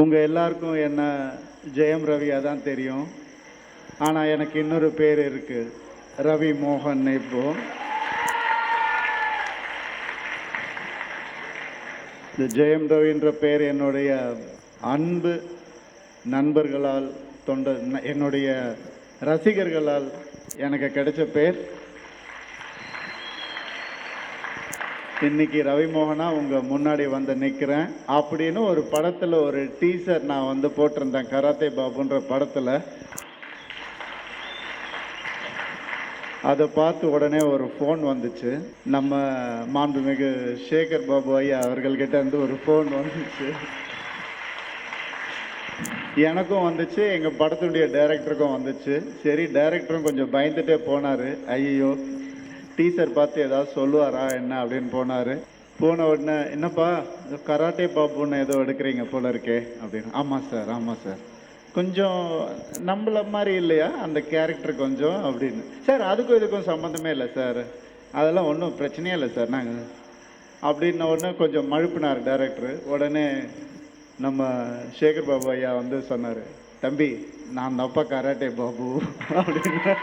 உங்கள் எல்லாருக்கும் என்ன ஜெயம் ரவியாக தான் தெரியும். ஆனால் எனக்கு இன்னொரு பேர் இருக்குது, ரவி மோகன். இப்போது இந்த ஜெயம் ரவின்ற பேர் என்னுடைய அன்பு நண்பர்களால் என்னுடைய ரசிகர்களால் எனக்கு கிடைச்ச பேர். இன்னைக்கு ரவிமோகனா உங்கள் முன்னாடி வந்து நிற்கிறேன் அப்படின்னு ஒரு படத்தில் ஒரு டீசர் நான் வந்து போட்டிருந்தேன், கராத்தே பாபுன்ற படத்தில். அதை பார்த்து உடனே ஒரு ஃபோன் வந்துச்சு. நம்ம மாண்புமிகு சேகர் பாபு ஐயா அவர்கள்கிட்ட இருந்து ஒரு ஃபோன் வந்துச்சு. எனக்கும் வந்துச்சு, எங்கள் படத்துடைய டைரக்டருக்கும் வந்துச்சு. சரி, டைரக்டரும் கொஞ்சம் பயந்துட்டே போனார். ஐயோ, டீசர் பார்த்து ஏதாவது சொல்லுவாரா என்ன அப்படின்னு போனார். போன உடனே, என்னப்பா கராட்டே பாபுன்னு ஏதோ எடுக்கிறீங்க போல இருக்கே அப்படின்னு. ஆமாம் சார், ஆமாம் சார், கொஞ்சம் நம்மள மாதிரி இல்லையா அந்த கேரக்டர் கொஞ்சம் அப்படின்னு. சார், அதுக்கும் இதுக்கும் சம்மந்தமே இல்லை சார், அதெல்லாம் ஒன்றும் பிரச்சனையே இல்லை சார் நாங்கள் அப்படின்ன உடனே கொஞ்சம் மழுப்பினார் டைரக்டரு. உடனே நம்ம சேகர் பாபு ஐயா வந்து சொன்னார், தம்பி நான் தப்பா கராட்டே பாபு அப்படின்னு.